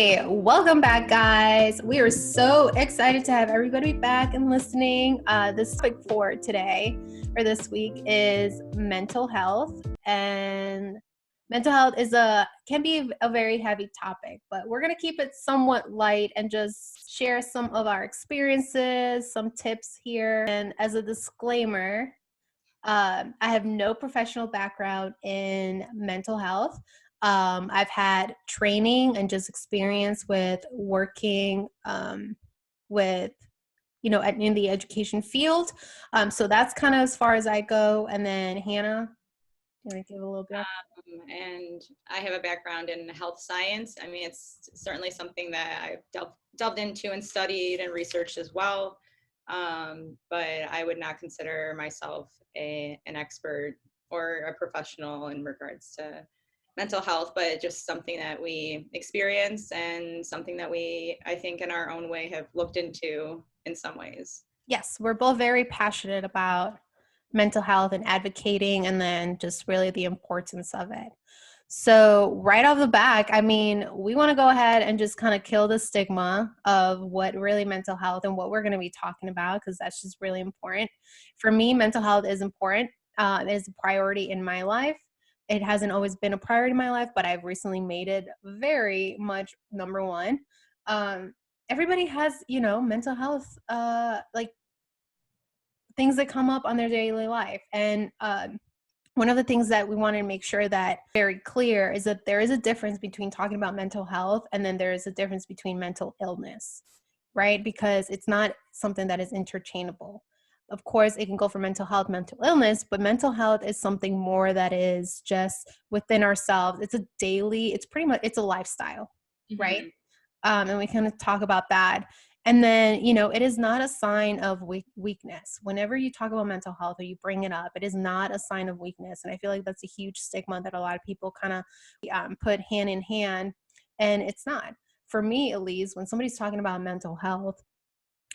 Hey, welcome back, guys. We are so excited to have everybody back and listening. This topic for today or this week is mental health, and mental health can be a very heavy topic, but we're gonna keep it somewhat light and just share some of our experiences, some tips here. And as a disclaimer, I have no professional background in mental health. I've had training and just experience with working with, in the education field. So that's kind of as far as I go. And then Hannah, you want to give a little bit? And I have a background in health science. I mean, it's certainly something that I've delved into and studied and researched as well. But I would not consider myself an expert or a professional in regards to mental health, but just something that we experience and something that we, I think, in our own way have looked into in some ways. Yes, we're both very passionate about mental health and advocating, and then just really the importance of it. So right off the back, I mean, we want to go ahead and just kind of kill the stigma of what really mental health and what we're going to be talking about, because that's just really important. For me, mental health is important. It is a priority in my life. It hasn't always been a priority in my life, but I've recently made it very much number one. Everybody has, mental health, like things that come up on their daily life. And one of the things that we want to make sure that very clear is that there is a difference between talking about mental health, and then there is a difference between mental illness, right? Because it's not something that is interchangeable. Of course, it can go for mental health, mental illness, but mental health is something more that is just within ourselves. It's it's a lifestyle, right? And we kind of talk about that. And then, it is not a sign of weakness. Whenever you talk about mental health or you bring it up, it is not a sign of weakness. And I feel like that's a huge stigma that a lot of people kind of put hand in hand, and it's not. For me, at least, when somebody's talking about mental health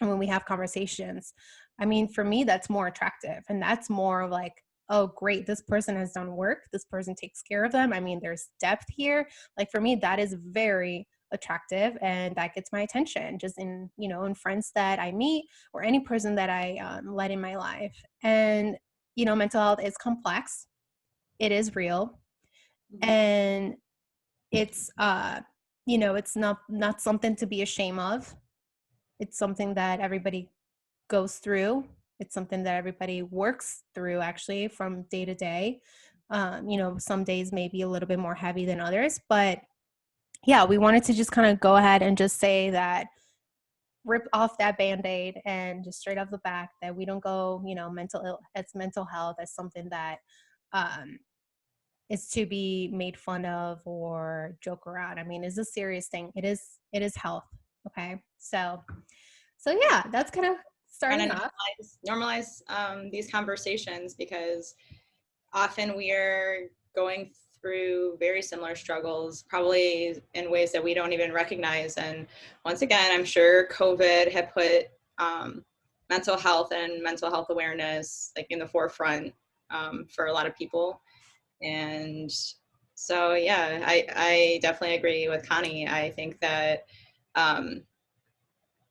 and when we have conversations, I mean, for me, that's more attractive. And that's more like, oh, great, this person has done work. This person takes care of them. I mean, there's depth here. Like, for me, that is very attractive, and that gets my attention just in friends that I meet or any person that I let in my life. And mental health is complex. It is real. And it's it's not something to be ashamed of. It's something that everybody goes through. It's something that everybody works through, actually, from day to day. Some days may be a little bit more heavy than others, but yeah, we wanted to just kind of go ahead and just say that, rip off that Band-Aid and just straight off the back that we don't go, mental health as something that is to be made fun of or joke around. I mean, it's a serious thing. It is health. Okay. So yeah, that's kind of starting off. Normalize these conversations, because often we are going through very similar struggles, probably in ways that we don't even recognize. And once again, I'm sure COVID had put mental health and mental health awareness like in the forefront for a lot of people. And so, yeah, I definitely agree with Connie. I think that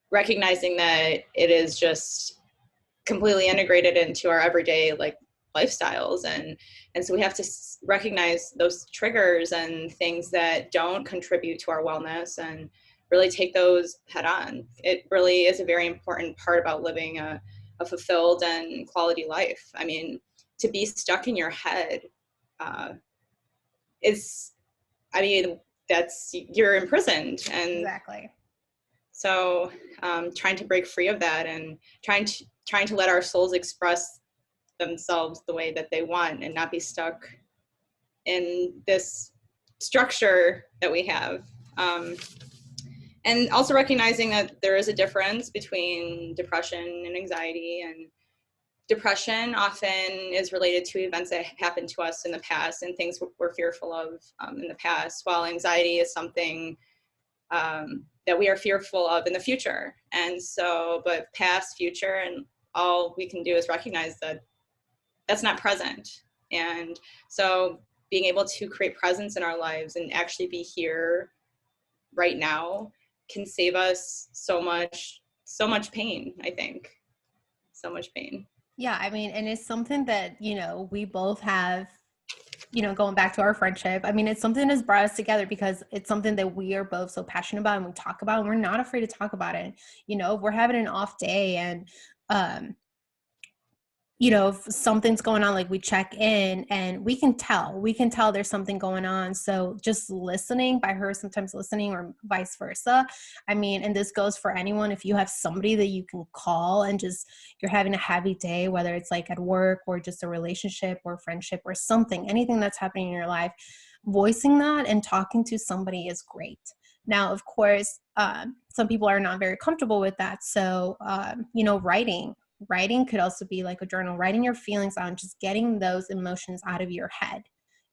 recognizing that it is just completely integrated into our everyday lifestyles, and so we have to recognize those triggers and things that don't contribute to our wellness and really take those head on. It really is a very important part about living a fulfilled and quality life. I mean, to be stuck in your head that's, you're imprisoned. And Exactly. so trying to break free of that and trying to let our souls express themselves the way that they want and not be stuck in this structure that we have. And also recognizing that there is a difference between depression and anxiety. And depression often is related to events that happened to us in the past and things we're fearful of in the past, while anxiety is something that we are fearful of in the future. And so, but past, future, and all we can do is recognize that that's not present. And so being able to create presence in our lives and actually be here right now can save us so much pain, I think. So much pain. Yeah, I mean, and it's something that, we both have, going back to our friendship. I mean, it's something that's brought us together because it's something that we are both so passionate about and we talk about, and we're not afraid to talk about it. If we're having an off day and, if something's going on, like we check in and we can tell there's something going on. So just listening, by her sometimes listening or vice versa. I mean, and this goes for anyone. If you have somebody that you can call and just, you're having a heavy day, whether it's like at work or just a relationship or friendship or something, anything that's happening in your life, voicing that and talking to somebody is great. Now, of course, some people are not very comfortable with that. So, writing could also be like a journal, writing your feelings out and just getting those emotions out of your head,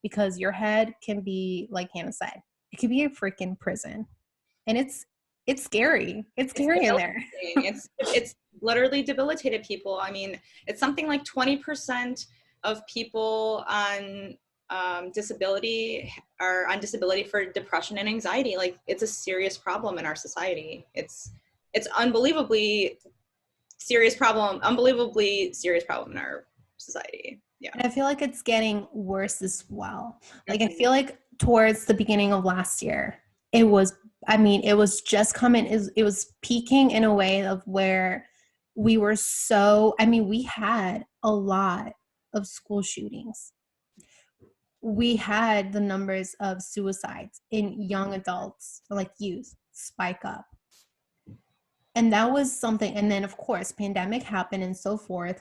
because your head can be, like Hannah said, it could be a freaking prison, and it's scary. It's scary in there. It's literally debilitated people. I mean, it's something like 20% of people on disability are on disability for depression and anxiety. Like, it's a serious problem in our society. It's unbelievably serious problem in our society. Yeah. And I feel like it's getting worse as well. Like, I feel like towards the beginning of last year, it was just coming, it was peaking in a way of where we were we had a lot of school shootings. We had the numbers of suicides in young adults, like youth, spike up. And that was something. And then, of course, pandemic happened and so forth.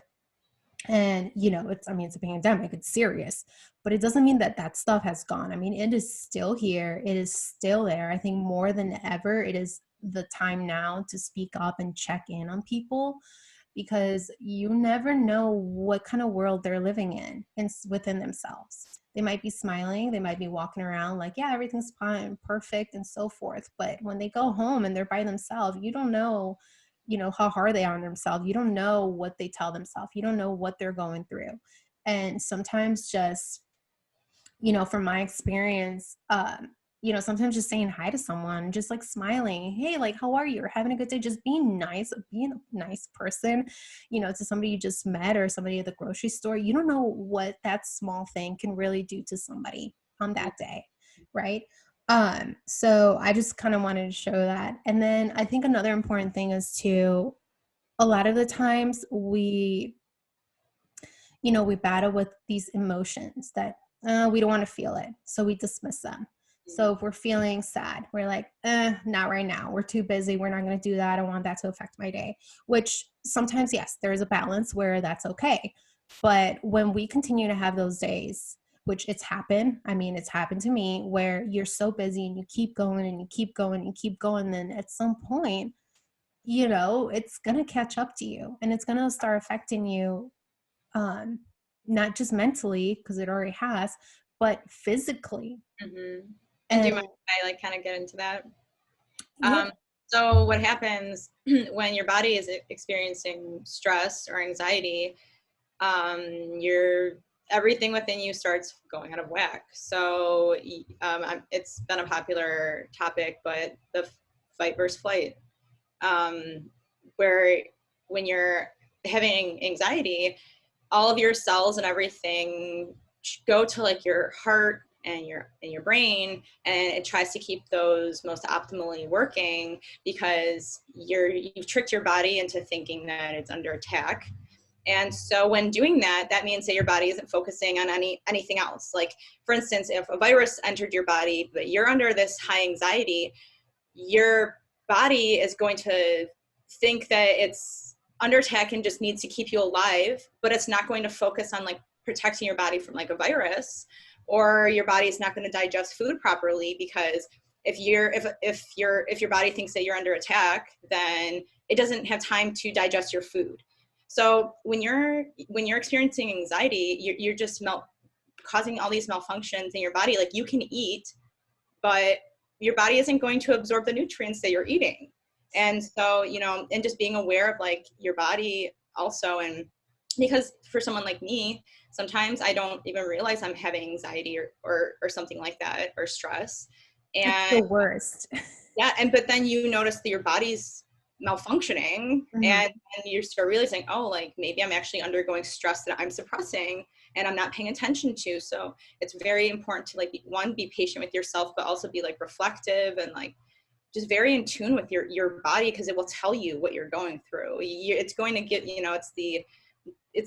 And, it's a pandemic, it's serious, but it doesn't mean that that stuff has gone. I mean, it is still here. It is still there. I think more than ever, it is the time now to speak up and check in on people, because you never know what kind of world they're living in and within themselves. They might be smiling, they might be walking around like, yeah, everything's fine, perfect, and so forth. But when they go home and they're by themselves, you don't know, how hard they are on themselves. You don't know what they tell themselves. You don't know what they're going through. And sometimes just, from my experience, sometimes just saying hi to someone, just like smiling, hey, like, how are you? Or having a good day, just being a nice person, to somebody you just met or somebody at the grocery store. You don't know what that small thing can really do to somebody on that day, right? So I just kind of wanted to show that. And then I think another important thing is to, a lot of the times we battle with these emotions that we don't want to feel it. So we dismiss them. So if we're feeling sad, we're like, not right now. We're too busy. We're not going to do that. I don't want that to affect my day, which sometimes, yes, there is a balance where that's okay. But when we continue to have those days, which it's happened to me, where you're so busy and you keep going and you keep going and you keep going, then at some point, it's going to catch up to you and it's going to start affecting you, not just mentally, because it already has, but physically. Mm-hmm. And do you mind if I kind of get into that? Yeah. So what happens when your body is experiencing stress or anxiety, everything within you starts going out of whack. So it's been a popular topic, but the fight versus flight, where when you're having anxiety, all of your cells and everything go to like your heart and your brain, and it tries to keep those most optimally working, because you've tricked your body into thinking that it's under attack. And so when doing that, that means that your body isn't focusing on anything else. Like, for instance, if a virus entered your body, but you're under this high anxiety, your body is going to think that it's under attack and just needs to keep you alive, but it's not going to focus on like protecting your body from like a virus, or your body is not going to digest food properly, because if your body thinks that you're under attack, then it doesn't have time to digest your food. So when you're experiencing anxiety, you're just causing all these malfunctions in your body. Like, you can eat, but your body isn't going to absorb the nutrients that you're eating. And so, and just being aware of like your body also. And because for someone like me, sometimes I don't even realize I'm having anxiety or something like that, or stress. And it's the worst. Yeah, but then you notice that your body's malfunctioning, Mhm. and you start realizing, oh, like maybe I'm actually undergoing stress that I'm suppressing and I'm not paying attention to. So it's very important to, like, one, be patient with yourself, but also be like reflective and like just very in tune with your body, because it will tell you what you're going through. It's going to get, it's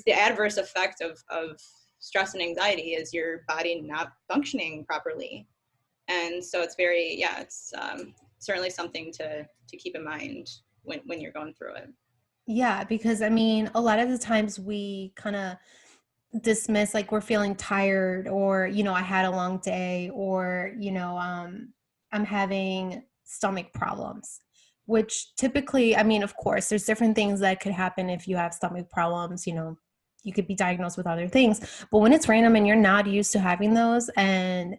the adverse effect of stress and anxiety is your body not functioning properly. And so it's very, yeah, it's certainly something to keep in mind when you're going through it. Yeah, because I mean, a lot of the times we kind of dismiss, like, we're feeling tired, or I had a long day, or I'm having stomach problems, which typically, I mean, of course there's different things that could happen if you have stomach problems. You could be diagnosed with other things, but when it's random and you're not used to having those and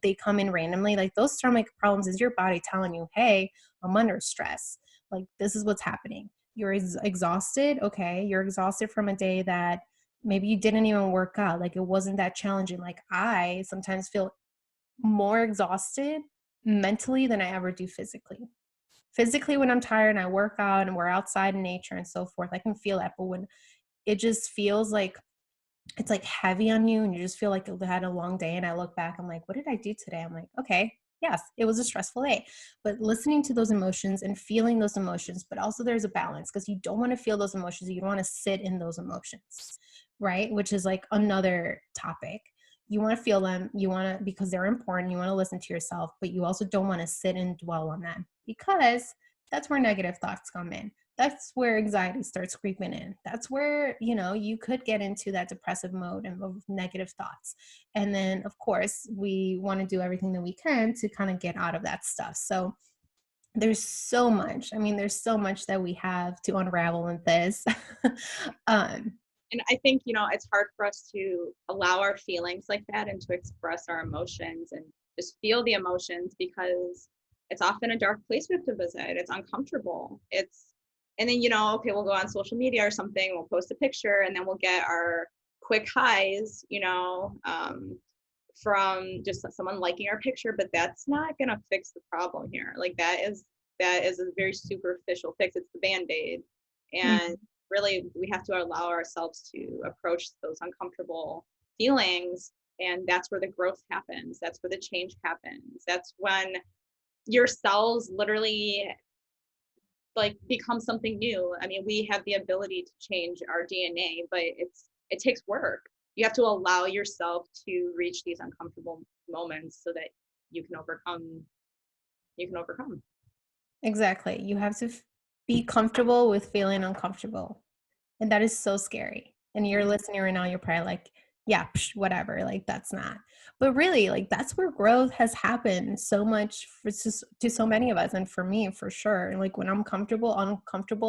they come in randomly, like, those stomach problems is your body telling you, hey, I'm under stress, like, this is what's happening. You're exhausted. Okay, you're exhausted from a day that maybe you didn't even work out, like, it wasn't that challenging. Like, I sometimes feel more exhausted mentally than I ever do physically. When I'm tired and I work out and we're outside in nature and so forth, I can feel that. But when it just feels like it's like heavy on you and you just feel like you had a long day, and I look back, I'm like, what did I do today? I'm like, okay, yes, it was a stressful day. But listening to those emotions and feeling those emotions, but also there's a balance, because you don't want to feel those emotions, you don't want to sit in those emotions, right? Which is like another topic. You want to feel them, you want to, because they're important, you want to listen to yourself, but you also don't want to sit and dwell on them, because that's where negative thoughts come in. That's where anxiety starts creeping in. That's where, you could get into that depressive mode and of negative thoughts. And then, of course, we want to do everything that we can to kind of get out of that stuff. So there's so much. I mean, there's so much that we have to unravel in this. um, And I think, it's hard for us to allow our feelings like that and to express our emotions and just feel the emotions, because it's often a dark place we have to visit. It's uncomfortable. And then, okay, we'll go on social media or something, we'll post a picture, and then we'll get our quick highs, from just someone liking our picture, but that's not going to fix the problem here. Like, that is a very superficial fix. It's the band-aid. And really, we have to allow ourselves to approach those uncomfortable feelings, and that's where the growth happens. That's where the change happens. That's when your cells literally like become something new. I mean, we have the ability to change our DNA, but it takes work. You have to allow yourself to reach these uncomfortable moments so that you can overcome. You can overcome. exactly. You have to be comfortable with feeling uncomfortable. And that is so scary. And you're listening right now, you're probably like, yeah, psh, whatever, like, that's not. But really, like, that's where growth has happened so much to so many of us. And for me, for sure, like, when I'm uncomfortable,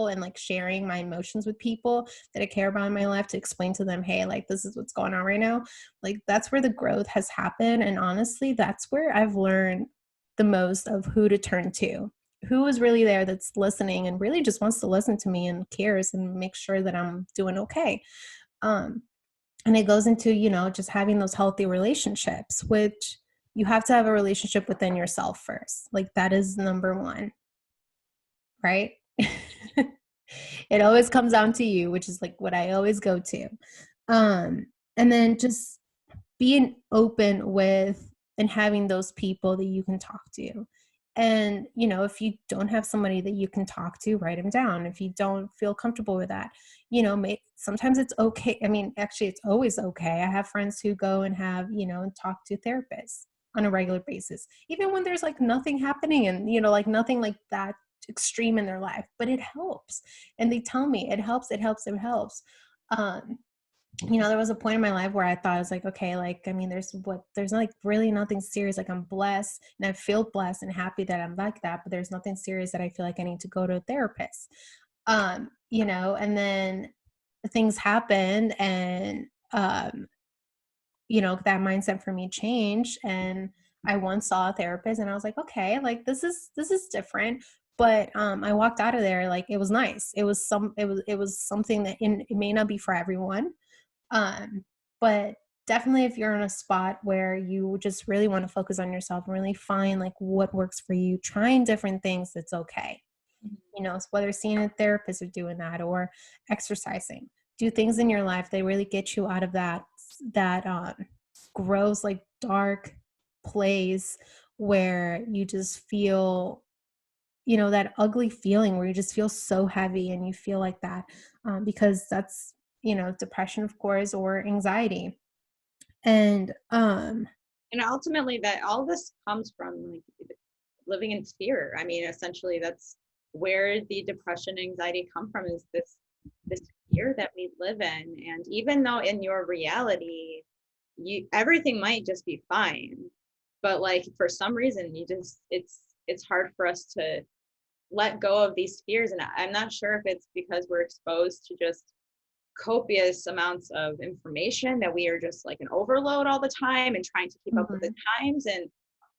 and like sharing my emotions with people that I care about in my life, to explain to them, hey, like, this is what's going on right now. Like, that's where the growth has happened. And honestly, that's where I've learned the most of who to turn to, who is really there, that's listening and really just wants to listen to me and cares and make sure that I'm doing okay. Um, and it goes into, just having those healthy relationships, which you have to have a relationship within yourself first. Like, that is number one, right? It always comes down to you, which is like what I always go to. And then just being open with and having those people that you can talk to. And, if you don't have somebody that you can talk to, write them down. If you don't feel comfortable with that, sometimes it's okay. I mean, actually, it's always okay. I have friends who go and have, and talk to therapists on a regular basis, even when there's like nothing happening and, like nothing like that extreme in their life, but it helps. And they tell me it helps, it helps, it helps. Um, there was a point in my life where I thought, I was like, okay, like, I mean, there's like really nothing serious. Like, I'm blessed and I feel blessed and happy that I'm like that, but there's nothing serious that I feel like I need to go to a therapist. And then things happened, and, that mindset for me changed, and I once saw a therapist and I was like, okay, like, this is different. But I walked out of there, like, it was nice. It was something that it may not be for everyone, um, but definitely if you're in a spot where you just really want to focus on yourself and really find like what works for you, trying different things, it's okay. You know, whether seeing a therapist or doing that, or exercising, do things in your life that really get you out of that gross, like dark place where you just feel, you know, that ugly feeling where you just feel so heavy and you feel like that, because that's, you know, depression, of course, or anxiety. And And ultimately, that all this comes from like living in fear. I mean, essentially, that's where the depression, anxiety come from, is this fear that we live in. And even though in your reality, everything might just be fine, but like for some reason, it's hard for us to let go of these fears. And I'm not sure if it's because we're exposed to just copious amounts of information that we are just like an overload all the time and trying to keep up with the times, and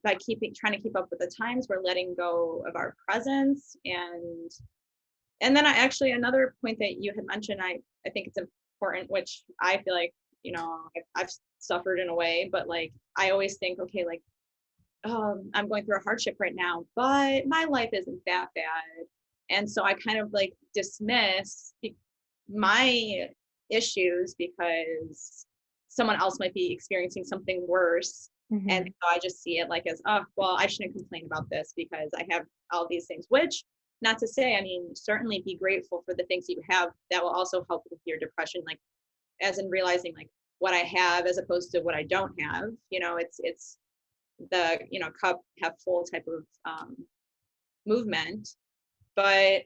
by trying to keep up with the times, we're letting go of our presence. And then I actually, another point that you had mentioned, I think it's important, which I feel like, you know, I've suffered in a way, but like I always think, okay, like I'm going through a hardship right now, but my life isn't that bad. And so I kind of like dismiss my issues because someone else might be experiencing something worse. And so I just see it like as, oh, well, I shouldn't complain about this because I have all these things, which, not to say, I mean, certainly be grateful for the things that you have. That will also help with your depression, like as in realizing like what I have as opposed to what I don't have. You know, it's the, you know, cup half full type of movement. But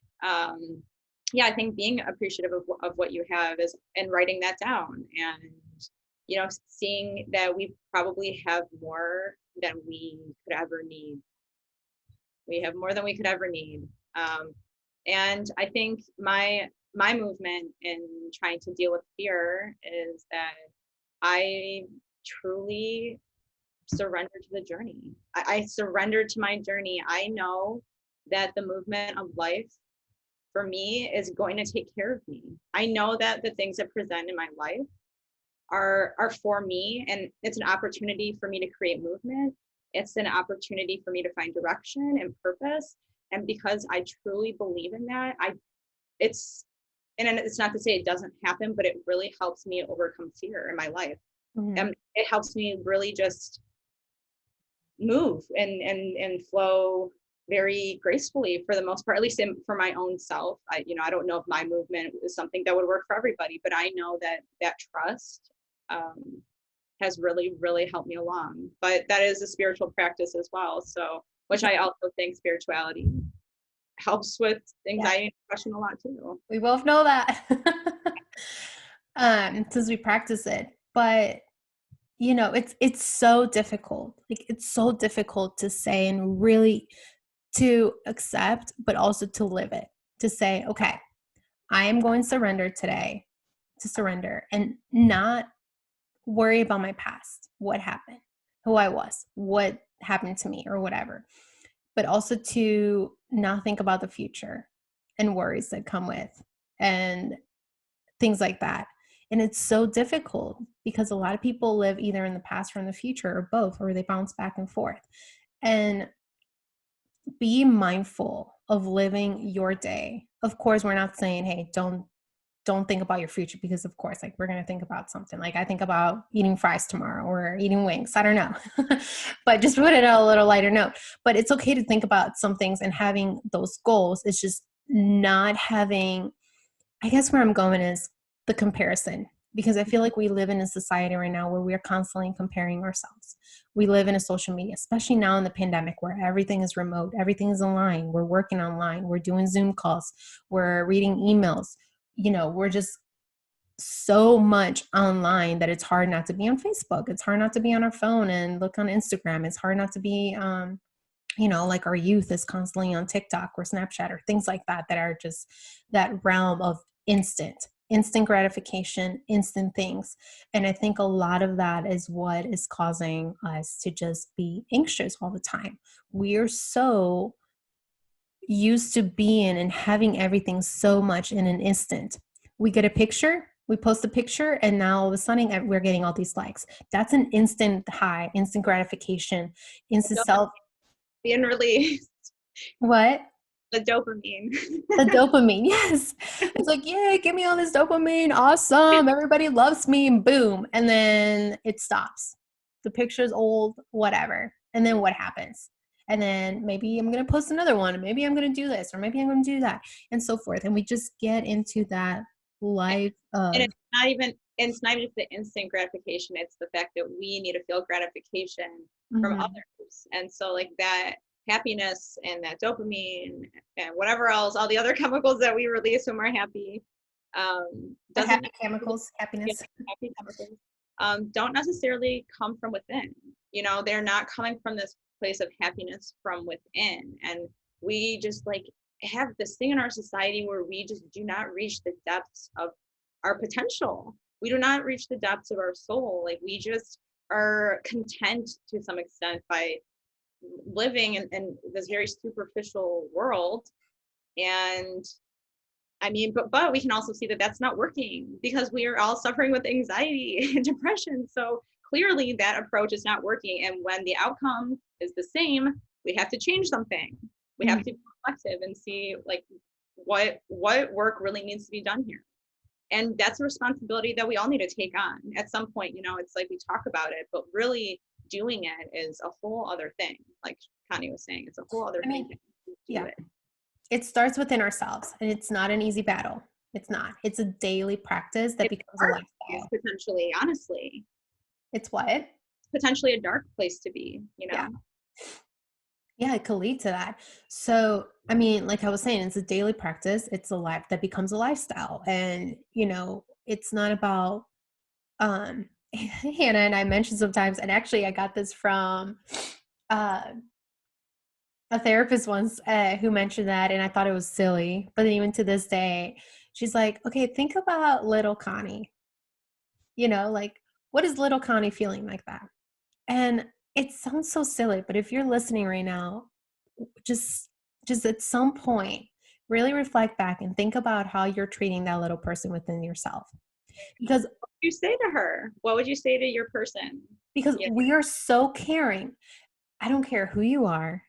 yeah, I think being appreciative of what you have is, and writing that down, and, you know, seeing that we probably have more than we could ever need. We have more than we could ever need. And I think my movement in trying to deal with fear is that I truly surrender to the journey. I surrender to my journey. I know that the movement of life for me is going to take care of me. I know that the things that present in my life are for me, and it's an opportunity for me to create movement. It's an opportunity for me to find direction and purpose. And because I truly believe in that, it's and it's not to say it doesn't happen, but it really helps me overcome fear in my life. And it helps me really just move and flow very gracefully for the most part, at least for my own self. I don't know if my movement is something that would work for everybody, but I know that trust has really, really helped me along. But that is a spiritual practice as well. So, which I also think spirituality helps with anxiety and depression a lot too. We both know that. Since we practice it. But you know, it's so difficult. Like it's so difficult to say and really to accept, but also to live it. To say, okay, I am going to surrender today, to surrender and not worry about my past, what happened, who I was, what happened to me, or whatever. But also to not think about the future and worries that come with and things like that. And it's so difficult because a lot of people live either in the past or in the future or both, or they bounce back and forth. And be mindful of living your day. Of course, we're not saying, hey, don't think about your future, because of course, like we're going to think about something. Like I think about eating fries tomorrow or eating wings. I don't know, but just put it on a little lighter note. But it's okay to think about some things and having those goals. It's just not having, I guess where I'm going is the comparison, because I feel like we live in a society right now where we're constantly comparing ourselves. We live in a social media, especially now in the pandemic, where everything is remote, everything is online. We're working online, we're doing Zoom calls, we're reading emails. You know, we're just so much online that it's hard not to be on Facebook. It's hard not to be on our phone and look on Instagram. It's hard not to be, like our youth is constantly on TikTok or Snapchat or things like that, that are just that realm of instant gratification, instant things. And I think a lot of that is what is causing us to just be anxious all the time. We're so used to being and having everything so much in an instant. We get a picture, We post a picture and now all of a sudden we're getting all these likes. That's an instant high, instant gratification, instant self. Being released. What? The dopamine. The dopamine, yes. It's like, yay, give me all this dopamine. Awesome. Everybody loves me. And boom. And then it stops. The picture's old, whatever. And then what happens? And then maybe I'm going to post another one. Maybe I'm going to do this, or maybe I'm going to do that, and so forth. And we just get into that life And of. it's not just the instant gratification. It's the fact that we need to feel gratification from others. And so like that happiness and that dopamine and whatever else, all the other chemicals that we release when we're happy, Happy chemicals, happiness. happy chemicals, don't necessarily come from within. They're not coming from this place of happiness from within. And we just like have this thing in our society where we just do not reach the depths of our potential. We do not reach the depths of our soul. Like we just are content to some extent by living in this very superficial world. And I mean, but we can also see that that's not working because we are all suffering with anxiety and depression. So clearly that approach is not working. And when the outcome is the same, we have to change something. We have to be reflective and see like what work really needs to be done here. And that's a responsibility that we all need to take on at some point. It's like we talk about it, but really doing it is a whole other thing. Like Connie was saying, it's a whole other thing. Yeah. It starts within ourselves, and it's not an easy battle. It's not. It's a daily practice that becomes a lifestyle. Potentially, honestly. It's what? It's potentially a dark place to be, Yeah, it could lead to that. So, I mean, like I was saying, it's a daily practice. It's a life that becomes a lifestyle. And, it's not about, Hannah and I mentioned sometimes, and actually I got this from a therapist once who mentioned that, and I thought it was silly. But even to this day, she's like, okay, think about little Connie. Like, what is little Connie feeling like that? And it sounds so silly, but if you're listening right now, just at some point, really reflect back and think about how you're treating that little person within yourself. Because what would you say to her? What would you say to your person? Because we are so caring. I don't care who you are,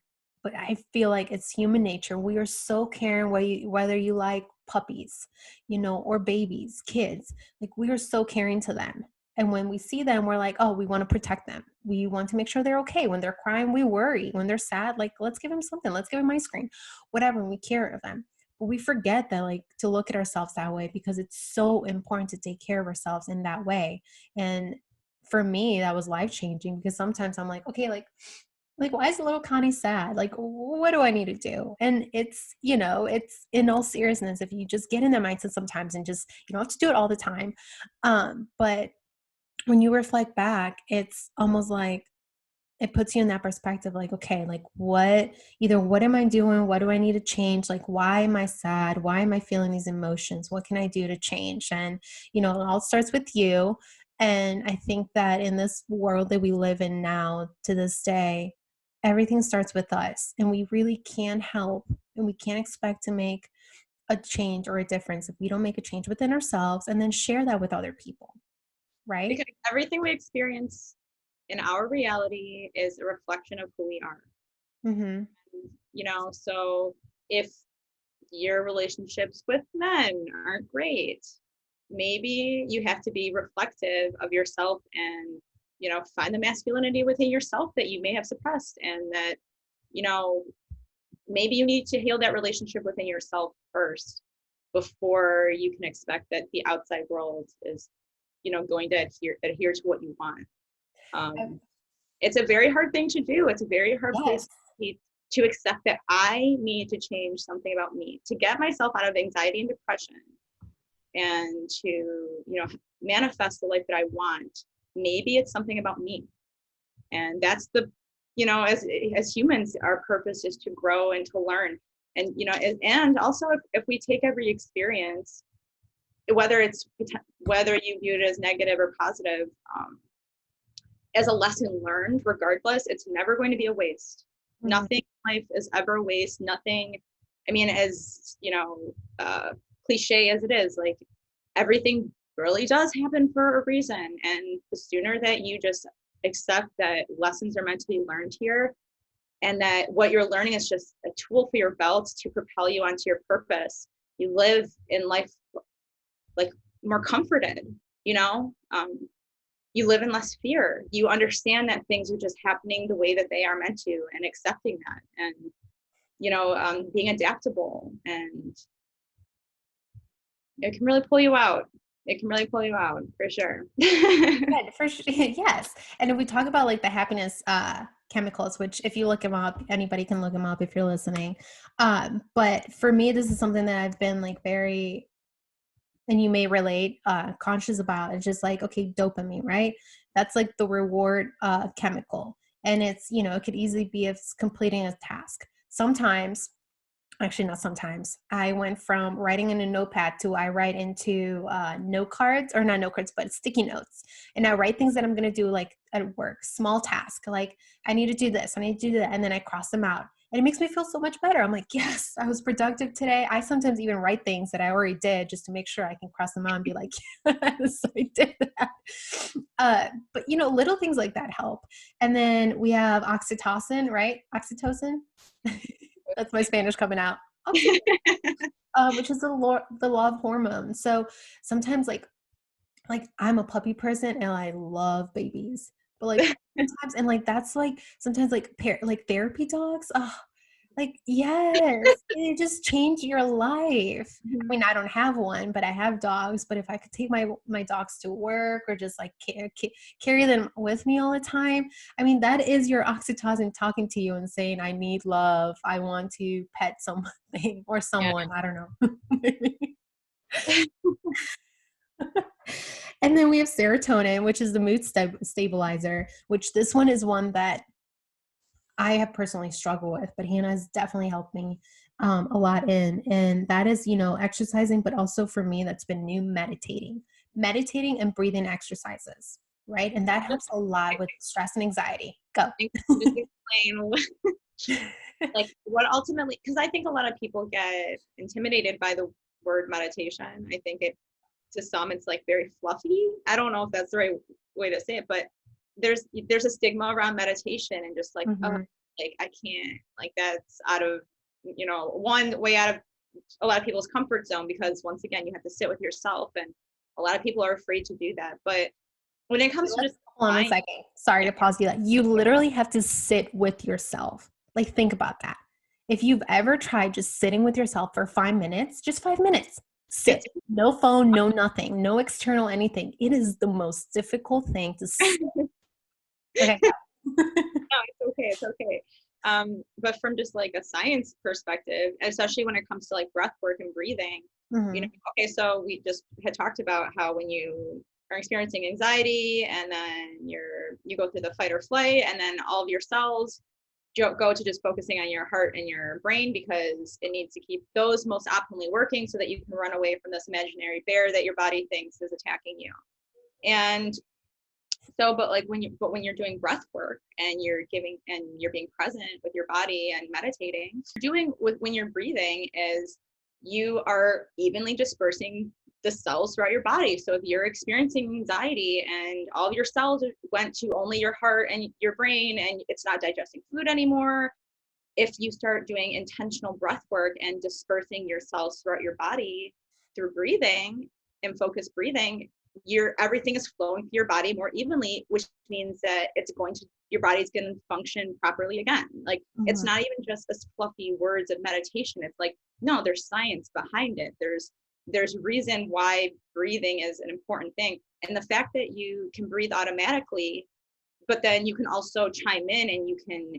but I feel like it's human nature. We are so caring whether you like puppies, or babies, kids. Like we are so caring to them. And when we see them, we're like, oh, we want to protect them. We want to make sure they're okay. When they're crying, we worry. When they're sad, like, let's give them something. Let's give them ice cream, whatever. And we care of them. But we forget that, like, to look at ourselves that way because it's so important to take care of ourselves in that way. And for me, that was life-changing because sometimes I'm like, okay, like, why is little Connie sad? Like, what do I need to do? And it's, it's in all seriousness, if you just get in their mindset sometimes and just, you don't have to do it all the time. But when you reflect back, it's almost like it puts you in that perspective, like, okay, like what am I doing? What do I need to change? Like, why am I sad? Why am I feeling these emotions? What can I do to change? And, it all starts with you. And I think that in this world that we live in now, to this day, everything starts with us, and we really can't help, and we can't expect to make a change or a difference if we don't make a change within ourselves and then share that with other people, right? Because everything we experience in our reality is a reflection of who we are. So if your relationships with men aren't great, maybe you have to be reflective of yourself and find the masculinity within yourself that you may have suppressed, and that maybe you need to heal that relationship within yourself first before you can expect that the outside world is going to adhere to what you want. It's a very hard thing to do. It's a very hard place to accept that I need to change something about me to get myself out of anxiety and depression and to manifest the life that I want. Maybe it's something about me. And that's the as humans, our purpose is to grow and to learn. And and also if we take every experience, whether you view it as negative or positive, as a lesson learned, regardless, it's never going to be a waste. Nothing in life is ever a waste. Nothing, I mean, as cliche as it is, like everything really does happen for a reason. And the sooner that you just accept that lessons are meant to be learned here, and that what you're learning is just a tool for your belt to propel you onto your purpose, you live in life like more comforted, you know? You live in less fear. You understand that things are just happening the way that they are meant to, and accepting that, and, you know, being adaptable, and it can really pull you out. It can really pull you out for sure. Yeah, for sure. Yes. And if we talk about like the happiness chemicals, which if you look them up, anybody can look them up if you're listening. But for me, this is something that I've been like very, and you may relate, conscious about. It's just like, okay, dopamine, right? That's like the reward chemical. And it's, you know, it could easily be if it's completing a task. Sometimes, actually not sometimes, I went from writing in a notepad to I write into note cards, or not note cards, but sticky notes. And I write things that I'm going to do like at work, small task, like I need to do this, I need to do that. And then I cross them out. And it makes me feel so much better. I'm like, yes, I was productive today. I sometimes even write things that I already did just to make sure I can cross them out and be like, yes, I did that. But, you know, little things like that help. And then we have oxytocin, right? Oxytocin. That's my Spanish coming out. Which is the law of hormones. So sometimes like I'm a puppy person and I love babies, but like sometimes, and like that's like sometimes like like therapy dogs. Oh, like yes, it just change your life. I mean, I don't have one, but I have dogs. But if I could take my dogs to work, or just like carry them with me all the time, I mean, that is your oxytocin talking to you and saying, "I need love. I want to pet something or someone." I don't know. And then we have serotonin, which is the mood stabilizer, which this one is one that I have personally struggled with, but Hannah has definitely helped me a lot in. And that is, you know, exercising, but also for me, that's been new meditating and breathing exercises, right? And that helps a lot with stress and anxiety. Go. Just explain like what ultimately, because I think a lot of people get intimidated by the word meditation. I think it, to some, it's like very fluffy. I don't know if that's the right way to say it, but there's a stigma around meditation, and just like, oh, like I can't, like that's out of, you know, one way out of a lot of people's comfort zone, because once again, you have to sit with yourself, and a lot of people are afraid to do that. But when it comes to just hold on a second. Sorry to pause you. That you literally have to sit with yourself. Like, think about that. If you've ever tried just sitting with yourself for 5 minutes, just 5 minutes, sit. No phone, no nothing, no external anything. It is the most difficult thing to sit. Okay. No, it's okay. It's okay. But from just like a science perspective, especially when it comes to like breath work and breathing, you know, okay, so we just had talked about how when you are experiencing anxiety, and then you go through the fight or flight, and then all of your cells go to just focusing on your heart and your brain, because it needs to keep those most optimally working so that you can run away from this imaginary bear that your body thinks is attacking you. And so, but when you're doing breath work, and you're being present with your body and meditating, when you're breathing is you are evenly dispersing the cells throughout your body. So if you're experiencing anxiety and all of your cells went to only your heart and your brain, and it's not digesting food anymore, if you start doing intentional breath work and dispersing your cells throughout your body through breathing and focused breathing, everything is flowing through your body more evenly, which means that your body's going to function properly again. Like, it's not even just this fluffy words of meditation. It's like, no, there's science behind it. There's reason why breathing is an important thing. And the fact that you can breathe automatically, but then you can also chime in, and you can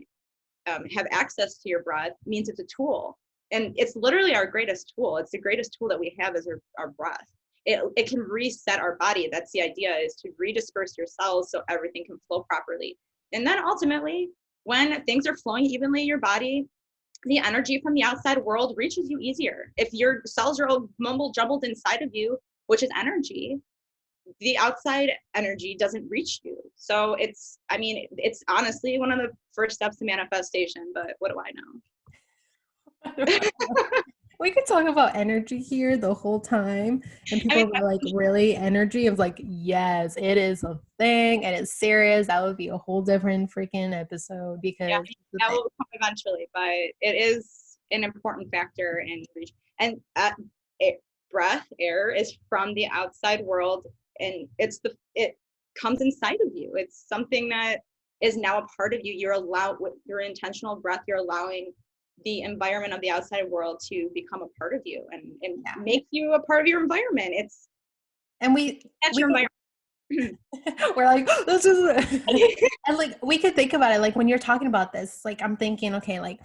have access to your breath, means it's a tool. And it's literally our greatest tool. It's the greatest tool that we have, is our breath. It can reset our body. That's the idea, is to redisperse your cells so everything can flow properly. And then ultimately, when things are flowing evenly in your body, the energy from the outside world reaches you easier. If your cells are all mumble jumbled inside of you, which is energy, the outside energy doesn't reach you. So it's honestly one of the first steps to manifestation, but what do I know? We could talk about energy here the whole time, and I mean, people are like, really, energy? I was like, yes, it is a thing and it's serious. That would be a whole different freaking episode yeah, because the that thing. will come eventually, but it is an important factor in reach. And it, breath, air is from the outside world, and it comes inside of you. It's something that is now a part of you. You're allowed with your intentional breath. You're allowing the environment of the outside world to become a part of you and Yeah. make you a part of your environment. And we That's your environment. we're like, this is and like we could think about it like when you're talking about this, like I'm thinking, okay, like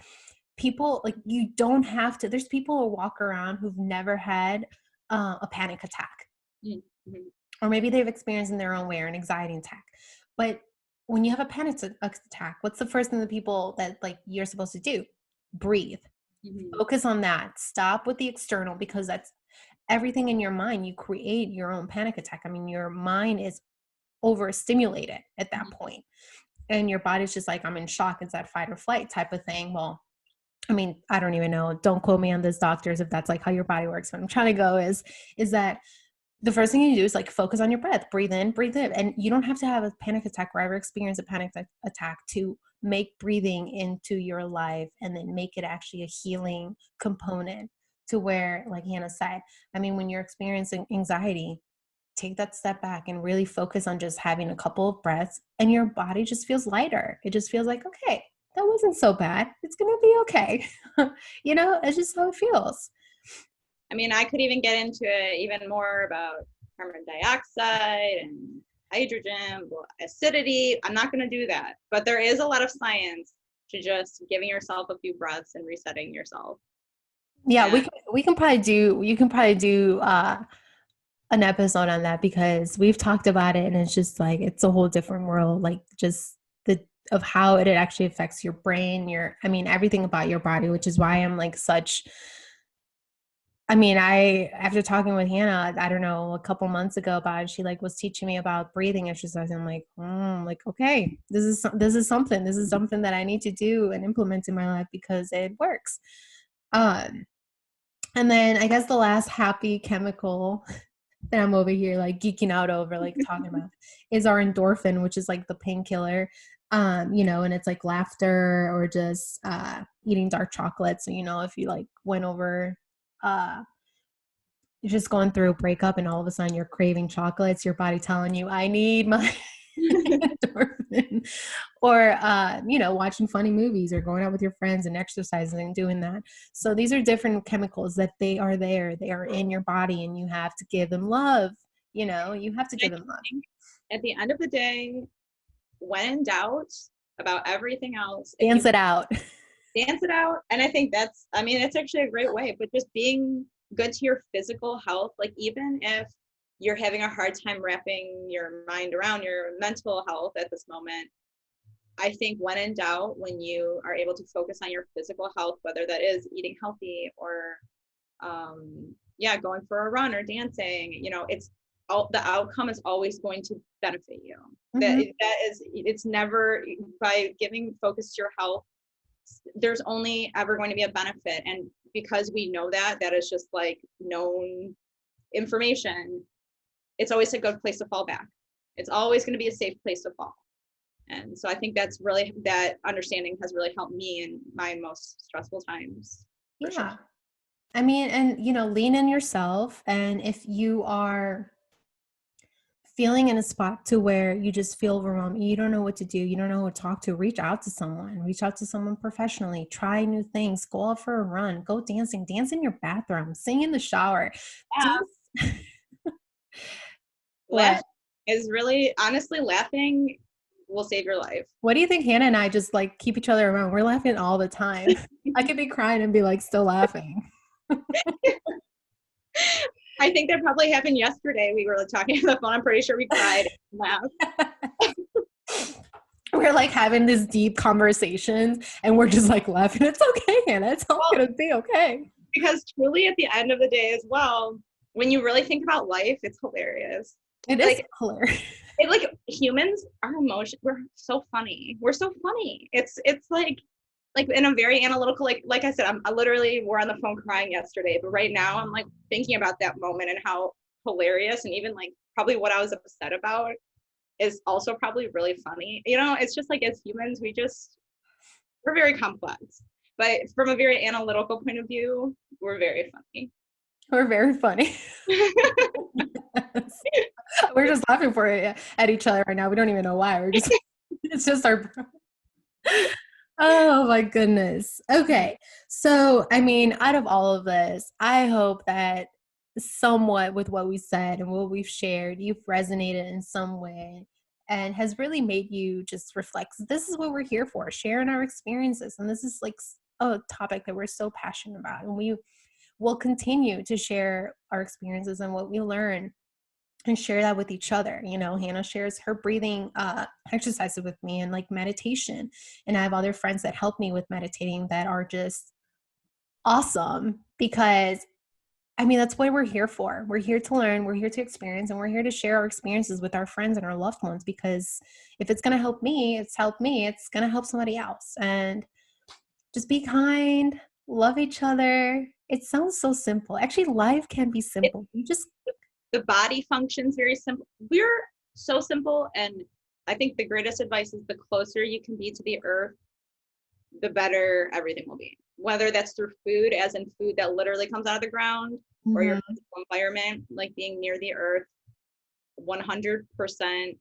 people, like you don't have to, there's people who walk around who've never had a panic attack, Mm-hmm. or maybe they've experienced in their own way or an anxiety attack. But when you have a panic attack, what's the first thing that people that like you're supposed to do? Breathe. Mm-hmm. Focus on that. Stop with the external, because that's everything in your mind. You create your own panic attack. I mean, your mind is overstimulated at that point, and your body's just like, I'm in shock. It's that fight or flight type of thing. Well, I mean, I don't even know. Don't quote me on this, doctors, if that's like how your body works. What I'm trying to go is that the first thing you do is like focus on your breath, breathe in, breathe in. And you don't have to have a panic attack or ever experience a panic attack to make breathing into your life and then make it actually a healing component, to where, like Hannah said, I mean, when you're experiencing anxiety, take that step back and really focus on just having a couple of breaths, and your body just feels lighter. It just feels like, okay, that wasn't so bad. It's going to be okay. It's just how it feels. I mean, I could even get into it even more about carbon dioxide and hydrogen, acidity. I'm not going to do that. But there is a lot of science to just giving yourself a few breaths and resetting yourself. Yeah, And we can probably do, you can probably do an episode on that, because we've talked about it and it's just like, it's a whole different world, like just the of how it actually affects your brain, I mean, everything about your body, which is why I'm like such, I mean, after talking with Hannah, I don't know, a couple months ago about it, she like was teaching me about breathing exercise. I'm like, okay, this is something that I need to do and implement in my life because it works. Um, and then I guess the last happy chemical that I'm over here like geeking out over, like talking about, is our endorphin, which is like the painkiller. And it's like laughter or just eating dark chocolate. So, if you like went over you're just going through a breakup and all of a sudden you're craving chocolates, your body telling you, I need my endorphin. Or watching funny movies or going out with your friends and exercising and doing that. So these are different chemicals that they are there, they are in your body, and you have to give them love. You have to give them love. at the end of the day, when in doubt about everything else, Dance it out. dance it out. And I think it's actually a great way, but just being good to your physical health, like even if you're having a hard time wrapping your mind around your mental health at this moment, I think when in doubt, when you are able to focus on your physical health, whether that is eating healthy or going for a run or dancing, it's the outcome is always going to benefit you. Mm-hmm. It's never, by giving focus to your health, there's only ever going to be a benefit. And because we know that is just like known information, it's always a good place to fall back. It's always going to be a safe place to fall. And so I think that understanding has really helped me in my most stressful times. Yeah. Sure. I mean, and lean in yourself. And if you are feeling in a spot to where you just feel overwhelmed, you don't know what to do, you don't know who to talk to, reach out to someone professionally, try new things, go out for a run, go dancing, dance in your bathroom, sing in the shower. Yeah. Laugh is really, honestly, laughing will save your life. What do you think? Hannah and I just like keep each other around. We're laughing all the time. I could be crying and be like still laughing. I think that probably happened yesterday. We were talking on the phone. I'm pretty sure we cried and laughed. We're like having this deep conversations and we're just like laughing. It's okay, Hannah. It's all gonna be okay. Because truly at the end of the day as well, when you really think about life, it's hilarious. It is hilarious. Like humans are we're so funny. We're so funny. It's like like in a very analytical, like I said, I literally were on the phone crying yesterday, but right now I'm like thinking about that moment and how hilarious, and even like probably what I was upset about is also probably really funny. You know, it's just like as humans, we're very complex. But from a very analytical point of view, we're very funny. We're very funny. Yes. We're just laughing for it at each other right now. We don't even know why. We're just it's just our oh my goodness. Okay. So, I mean, out of all of this, I hope that somewhat with what we said and what we've shared, you've resonated in some way and has really made you just reflect. This is what we're here for, sharing our experiences. And this is like a topic that we're so passionate about. And we will continue to share our experiences and what we learn and share that with each other. You know, Hannah shares her breathing exercises with me and like meditation. And I have other friends that help me with meditating that are just awesome because I mean, that's what we're here for. We're here to learn, we're here to experience, and we're here to share our experiences with our friends and our loved ones because if it's going to help me, it's helped me, it's going to help somebody else. And just be kind, love each other. It sounds so simple. Actually, life can be simple. You just The body functions very simple. We're so simple, and I think the greatest advice is the closer you can be to the earth, the better everything will be. Whether that's through food, as in food that literally comes out of the ground, or your physical environment, like being near the earth, 100%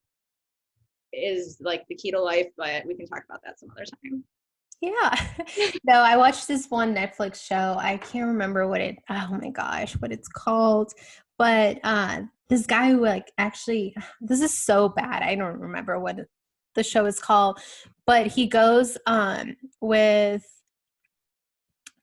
is like the key to life, but we can talk about that some other time. Yeah. No, I watched this one Netflix show. I can't remember oh my gosh, what it's called. But this guy who like actually, this is so bad. I don't remember what the show is called, but he goes with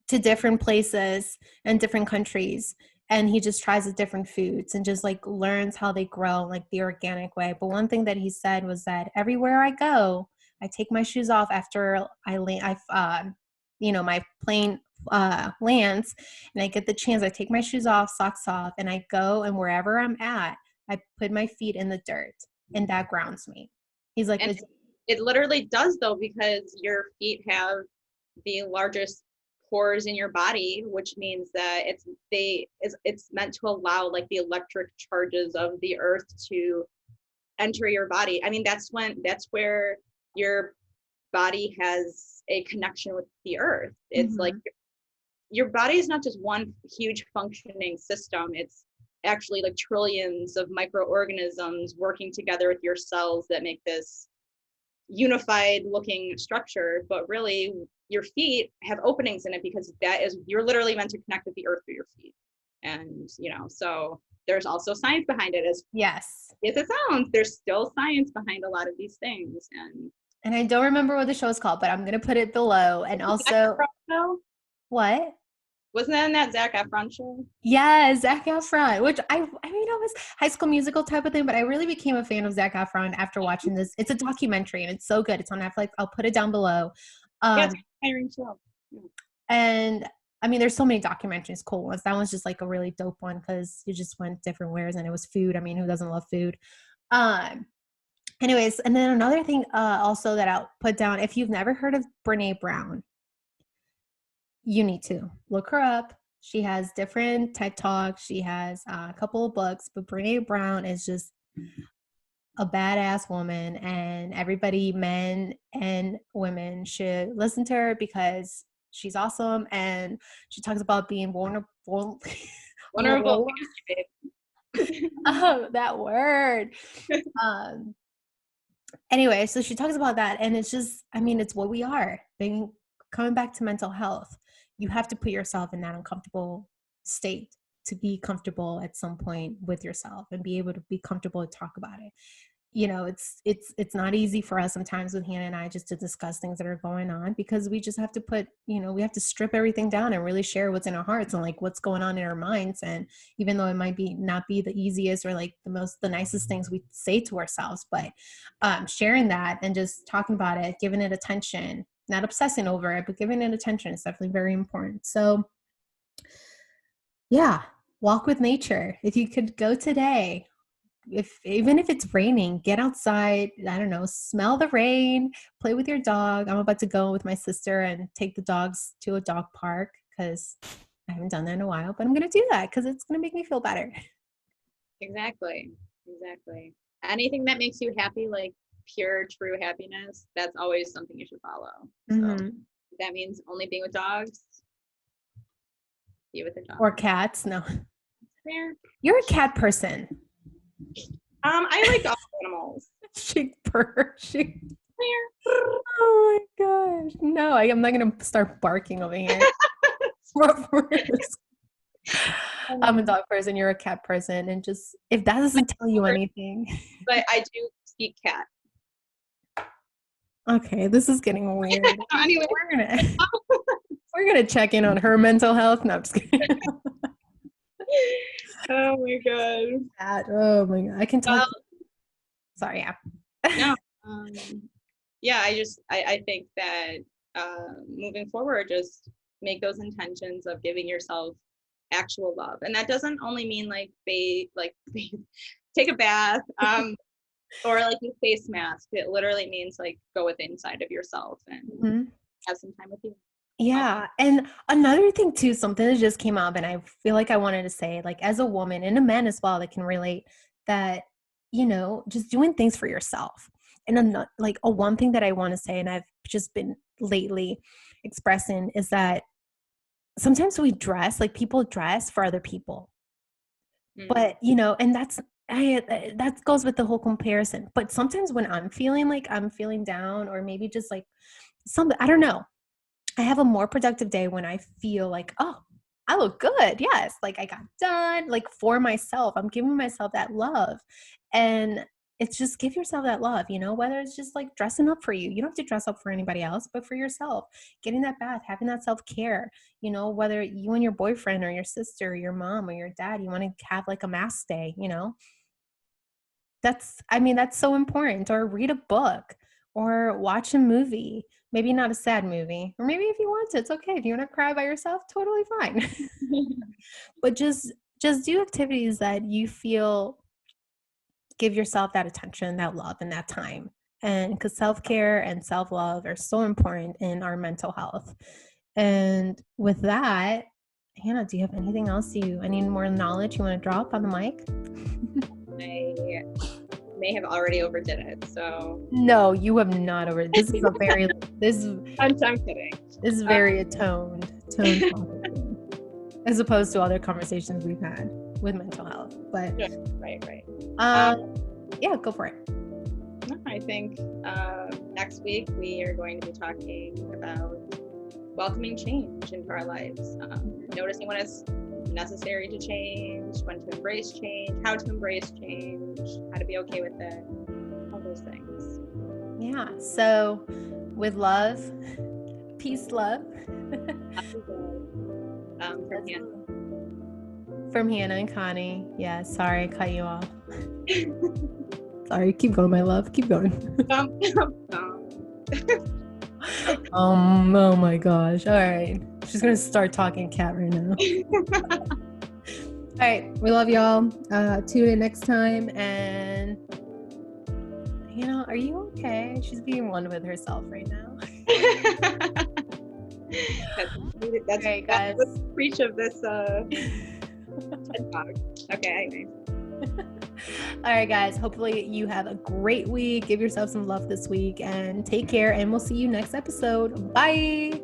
to different places and different countries and he just tries the different foods and just like learns how they grow like the organic way. But one thing that he said was that everywhere I go, I take my shoes off after I land, my plane lands and I get the chance. I take my shoes off, socks off, and I go and wherever I'm at, I put my feet in the dirt and that grounds me. He's like, and it literally does though, because your feet have the largest pores in your body, which means that it's meant to allow like the electric charges of the earth to enter your body. I mean, that's where your body has a connection with the earth. It's like your body is not just one huge functioning system. It's actually like trillions of microorganisms working together with your cells that make this unified looking structure. But really your feet have openings in it because you're literally meant to connect with the earth through your feet. And so there's also science behind it. As yes, it sounds, there's still science behind a lot of these things. And I don't remember what the show is called, but I'm going to put it below. And also, what? Wasn't that in that Zac Efron show? Yeah, Zac Efron, which I mean, it was High School Musical type of thing, but I really became a fan of Zac Efron after watching this. It's a documentary and it's so good. It's on Netflix. I'll put it down below. Yeah, it's a tiring show. And I mean, there's so many documentaries, cool ones. That one's just like a really dope one because you just went different ways and it was food. I mean, who doesn't love food? Anyways, and then another thing also that I'll put down, if you've never heard of Brene Brown, you need to look her up. She has different TED Talks. She has a couple of books, but Brene Brown is just a badass woman and everybody, men and women, should listen to her because she's awesome and she talks about being vulnerable. Oh, that word. Anyway, so she talks about that and it's just, I mean, it's what we are. Coming back to mental health, you have to put yourself in that uncomfortable state to be comfortable at some point with yourself and be able to be comfortable to talk about it. It's not easy for us sometimes with Hannah and I just to discuss things that are going on because we just have to we have to strip everything down and really share what's in our hearts and like what's going on in our minds. And even though it might not be the easiest or like the nicest things we say to ourselves, but sharing that and just talking about it, giving it attention, not obsessing over it, but giving it attention is definitely very important. So yeah, walk with nature. If you could go today, even if it's raining, get outside, I don't know, smell the rain, play with your dog. I'm about to go with my sister and take the dogs to a dog park because I haven't done that in a while, but I'm going to do that because it's going to make me feel better. Exactly. Anything that makes you happy, like pure, true happiness, that's always something you should follow. So if that means only being with dogs, be with the dog. Or cats. No. Fair. You're a cat person. I like all animals. She purr. Oh my gosh. No, I'm not going to start barking over here. I'm a dog person, you're a cat person, and just if that doesn't tell you anything. But I do speak cat. Okay, this is getting weird. Anyway, we're gonna check in on her mental health. No, I'm just kidding. Oh my god. Oh my god. I can talk. Sorry, yeah. No. Yeah, I think that moving forward, just make those intentions of giving yourself actual love, and that doesn't only mean like take a bath or like use face mask. It literally means like go within inside of yourself and have some time with you. Yeah. And another thing too, something that just came up and I feel like I wanted to say, like as a woman and a man as well that can relate, that just doing things for yourself. And like one thing that I want to say, and I've just been lately expressing, is that sometimes we dress, like people dress for other people. But, and that goes with the whole comparison. But sometimes when I'm feeling like I'm feeling down, or maybe just like something, I don't know, I have a more productive day when I feel like, oh, I look good. Yes. Like I got done, like for myself, I'm giving myself that love. And it's just give yourself that love, whether it's just like dressing up for you. You don't have to dress up for anybody else, but for yourself, getting that bath, having that self-care, whether you and your boyfriend or your sister or your mom or your dad, you want to have like a mask day, that's so important. Or read a book or watch a movie, maybe not a sad movie, or maybe if you want to, it's okay. If you want to cry by yourself, totally fine. But just do activities that you feel give yourself that attention, that love, and that time. And because self-care and self-love are so important in our mental health. And with that, Hannah, do you have anything else any more knowledge you want to drop on the mic? I may have already overdid it, so. No, you have not this is a very, I'm kidding. This is very toned as opposed to other conversations we've had with mental health, but right. Yeah, go for it. I think next week we are going to be talking about welcoming change into our lives, noticing when it's necessary to change, when to embrace change, how to embrace change, how to be okay with it, all those things. Yeah, so with love, peace, love. From Hannah and Connie. Yeah, sorry, I cut you off. Sorry, keep going, my love. Keep going. Oh my gosh. All right. She's going to start talking cat right now. All right. We love y'all. Tune in next time. And, are you okay? She's being one with herself right now. That's right, guys. That's the preach of this talk. Okay, anyway. All right, guys. Hopefully you have a great week. Give yourself some love this week and take care. And we'll see you next episode. Bye.